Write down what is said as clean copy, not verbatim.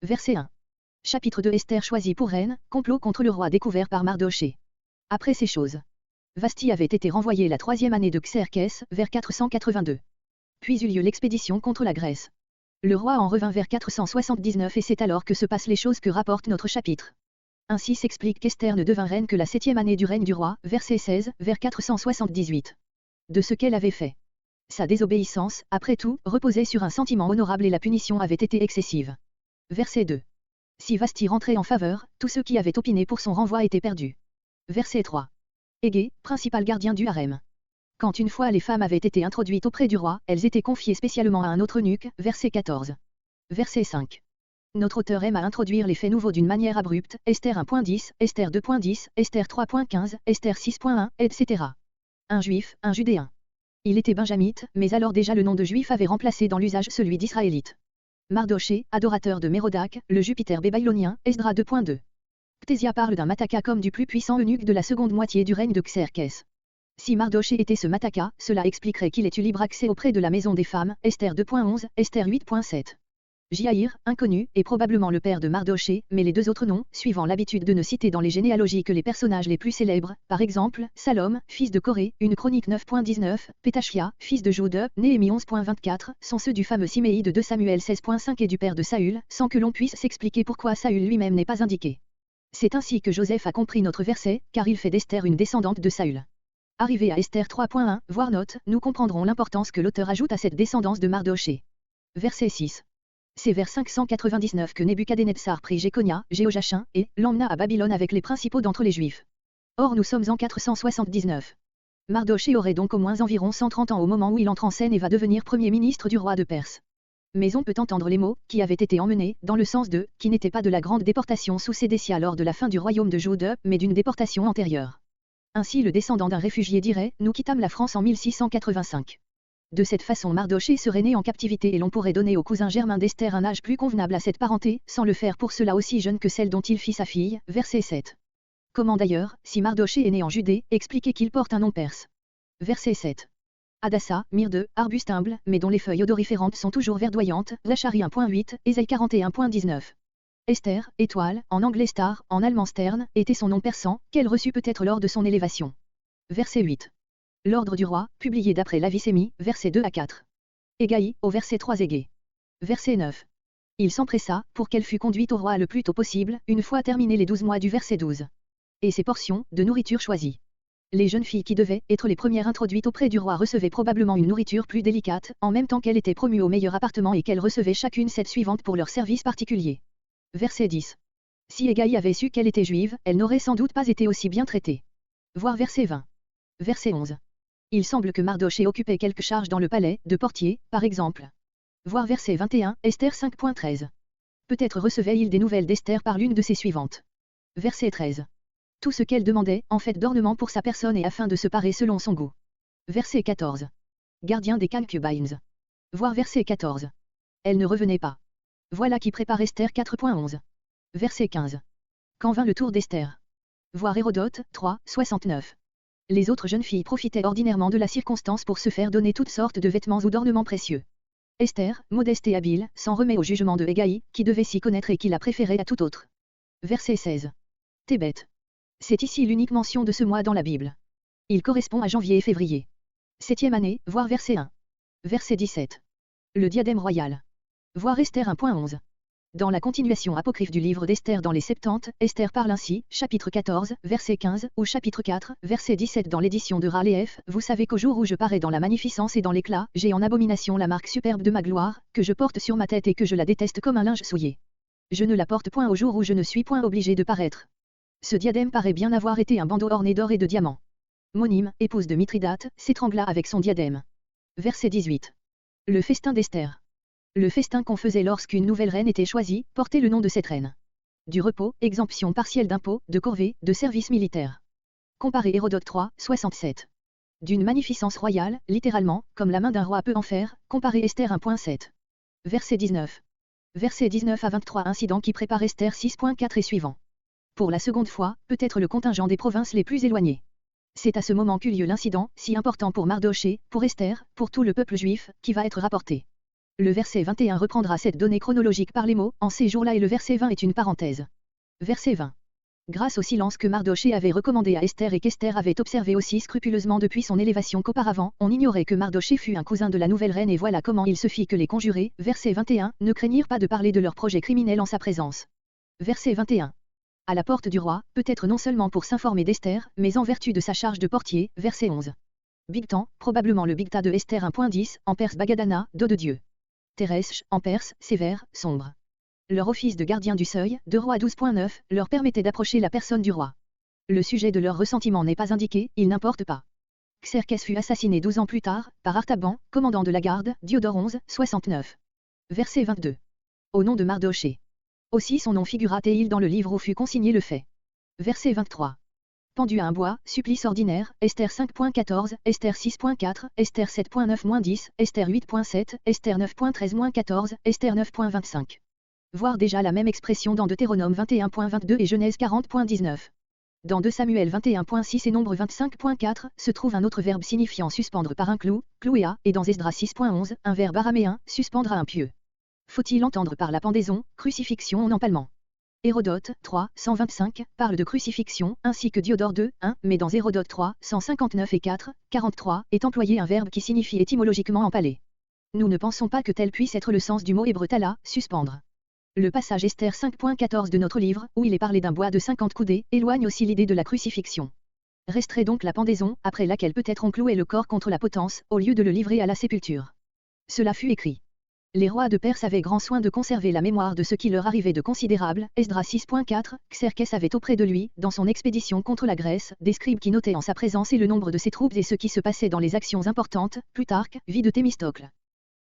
Verset 1. Chapitre 2. Esther choisie pour reine, complot contre le roi découvert par Mardochée. Après ces choses, Vasthi avait été renvoyé la 3e année de Xerxès, vers 482. Puis eut lieu l'expédition contre la Grèce. Le roi en revint vers 479 et c'est alors que se passent les choses que rapporte notre chapitre. Ainsi s'explique qu'Esther ne devint reine que la 7e année du règne du roi, verset 16, vers 478. De ce qu'elle avait fait. Sa désobéissance, après tout, reposait sur un sentiment honorable et la punition avait été excessive. Verset 2. Si Vasthi rentrait en faveur, tous ceux qui avaient opiné pour son renvoi étaient perdus. Verset 3. Égée, principal gardien du harem. Quand une fois les femmes avaient été introduites auprès du roi, elles étaient confiées spécialement à un autre eunuque, verset 14. Verset 5. Notre auteur aime à introduire les faits nouveaux d'une manière abrupte, Esther 1.10, Esther 2.10, Esther 3.15, Esther 6.1, etc. Un juif, un judéen. Il était benjamite, mais alors déjà le nom de juif avait remplacé dans l'usage celui d'israélite. Mardochée, adorateur de Mérodach, le Jupiter babylonien, Esdra 2.2. Ptésia parle d'un Mataka comme du plus puissant eunuque de la seconde moitié du règne de Xerxès. Si Mardochée était ce Mataka, cela expliquerait qu'il ait eu libre accès auprès de la maison des femmes, Esther 2.11, Esther 8.7. Jaïr, inconnu, est probablement le père de Mardochée, mais les deux autres noms, suivant l'habitude de ne citer dans les généalogies que les personnages les plus célèbres, par exemple, Salom, fils de Corée, une chronique 9.19, Pétachia, fils de Joude, Néhémie 11.24, sont ceux du fameux Siméi de 2 Samuel 16.5 et du père de Saül, sans que l'on puisse s'expliquer pourquoi Saül lui-même n'est pas indiqué. C'est ainsi que Joseph a compris notre verset, car il fait d'Esther une descendante de Saül. Arrivé à Esther 3.1, voire note, nous comprendrons l'importance que l'auteur ajoute à cette descendance de Mardochée. Verset 6. C'est vers 599 que Nebuchadnezzar prit Jéconia, Jéhoiachin, et l'emmena à Babylone avec les principaux d'entre les Juifs. Or nous sommes en 479. Mardochée aurait donc au moins environ 130 ans au moment où il entre en scène et va devenir premier ministre du roi de Perse. Mais on peut entendre les mots, qui avaient été emmenés, dans le sens de, qui n'était pas de la grande déportation sous Sédécia lors de la fin du royaume de Jude, mais d'une déportation antérieure. Ainsi le descendant d'un réfugié dirait, nous quittâmes la France en 1685. De cette façon Mardochée serait né en captivité et l'on pourrait donner au cousin germain d'Esther un âge plus convenable à cette parenté, sans le faire pour cela aussi jeune que celle dont il fit sa fille, verset 7. Comment d'ailleurs, si Mardochée est né en Judée, expliquer qu'il porte un nom perse. Verset 7. Adassa, myrde, arbuste humble, mais dont les feuilles odoriférantes sont toujours verdoyantes, Zacharie 1.8, Ésaïe 41.19. Esther, étoile, en anglais star, en allemand stern, était son nom persan, qu'elle reçut peut-être lors de son élévation. Verset 8. L'ordre du roi, publié d'après l'Avicémie, versets 2 à 4. Égaï, au verset 3 Égée. Verset 9. Il s'empressa, pour qu'elle fût conduite au roi le plus tôt possible, une fois terminés les 12 mois du verset 12. Et ses portions, de nourriture choisies. Les jeunes filles qui devaient être les premières introduites auprès du roi recevaient probablement une nourriture plus délicate, en même temps qu'elle était promue au meilleur appartement et qu'elles recevaient chacune cette suivante pour leur service particulier. Verset 10. Si Égaï avait su qu'elle était juive, elle n'aurait sans doute pas été aussi bien traitée. Voir verset 20. Verset 11. Il semble que Mardochée occupait quelques charges dans le palais, de portier, par exemple. Voir verset 21, Esther 5.13. Peut-être recevait-il des nouvelles d'Esther par l'une de ses suivantes. Verset 13. Tout ce qu'elle demandait, en fait d'ornement pour sa personne et afin de se parer selon son goût. Verset 14. Gardien des concubines. Voir verset 14. Elle ne revenait pas. Voilà qui prépare Esther 4.11. Verset 15. Quand vint le tour d'Esther. Voir Hérodote 3, 69. Les autres jeunes filles profitaient ordinairement de la circonstance pour se faire donner toutes sortes de vêtements ou d'ornements précieux. Esther, modeste et habile, s'en remet au jugement de Égaï, qui devait s'y connaître et qui la préférait à tout autre. Verset 16. Tébet. C'est ici l'unique mention de ce mois dans la Bible. Il correspond à janvier et février. 7e année, voir verset 1. Verset 17. Le diadème royal. Voir Esther 1.11. Dans la continuation apocryphe du livre d'Esther dans les Septante, Esther parle ainsi, chapitre 14, verset 15, ou chapitre 4, verset 17 dans l'édition de Raléef, vous savez qu'au jour où je parais dans la magnificence et dans l'éclat, j'ai en abomination la marque superbe de ma gloire, que je porte sur ma tête et que je la déteste comme un linge souillé. Je ne la porte point au jour où je ne suis point obligé de paraître. Ce diadème paraît bien avoir été un bandeau orné d'or et de diamants. Monime, épouse de Mithridate, s'étrangla avec son diadème. Verset 18. Le festin d'Esther. Le festin qu'on faisait lorsqu'une nouvelle reine était choisie, portait le nom de cette reine. Du repos, exemption partielle d'impôts, de corvées, de services militaires. Comparé Hérodote 3, 67. D'une magnificence royale, littéralement, comme la main d'un roi peut en faire, comparé Esther 1.7. Verset 19. Verset 19 à 23 incident qui prépare Esther 6.4 et suivant. Pour la seconde fois, peut-être le contingent des provinces les plus éloignées. C'est à ce moment qu'eut lieu l'incident, si important pour Mardochée, pour Esther, pour tout le peuple juif, qui va être rapporté. Le verset 21 reprendra cette donnée chronologique par les mots « en ces jours-là » et le verset 20 est une parenthèse. Verset 20. Grâce au silence que Mardochée avait recommandé à Esther et qu'Esther avait observé aussi scrupuleusement depuis son élévation qu'auparavant, on ignorait que Mardochée fut un cousin de la nouvelle reine et voilà comment il se fit que les conjurés, verset 21, ne craignirent pas de parler de leurs projets criminels en sa présence. Verset 21. À la porte du roi, peut-être non seulement pour s'informer d'Esther, mais en vertu de sa charge de portier, verset 11. Bigtan, probablement le Bigta de Esther 1.10, en perse Bagadana, dos de Dieu. Teresh, en perse, sévère, sombre. Leur office de gardien du seuil, de roi 12.9, leur permettait d'approcher la personne du roi. Le sujet de leur ressentiment n'est pas indiqué, il n'importe pas. Xerxès fut assassiné 12 ans plus tard, par Artaban, commandant de la garde, Diodore 11, 69. Verset 22. Au nom de Mardochée. Aussi son nom figura-t-il dans le livre où fut consigné le fait. Verset 23. Pendu à un bois, supplice ordinaire, Esther 5.14, Esther 6.4, Esther 7.9-10, Esther 8.7, Esther 9.13-14, Esther 9.25. Voir déjà la même expression dans Deutéronome 21.22 et Genèse 40.19. Dans 2 Samuel 21.6 et Nombre 25.4, se trouve un autre verbe signifiant suspendre par un clou, clouéa, et dans Esdras 6.11, un verbe araméen, suspendre à un pieu. Faut-il entendre par la pendaison, crucifixion en empalement? Hérodote 3, 125, parle de crucifixion, ainsi que Diodore 2, 1, mais dans Hérodote 3, 159 et 4, 43, est employé un verbe qui signifie étymologiquement empaler. Nous ne pensons pas que tel puisse être le sens du mot hébreu tala, suspendre. Le passage Esther 5.14 de notre livre, où il est parlé d'un bois de 50 coudées, éloigne aussi l'idée de la crucifixion. Resterait donc la pendaison, après laquelle peut-être on clouait le corps contre la potence, au lieu de le livrer à la sépulture. Cela fut écrit. Les rois de Perse avaient grand soin de conserver la mémoire de ce qui leur arrivait de considérable, Esdras 6.4, Xerxès avait auprès de lui, dans son expédition contre la Grèce, des scribes qui notaient en sa présence et le nombre de ses troupes et ce qui se passait dans les actions importantes, Plutarque, vie de Thémistocle.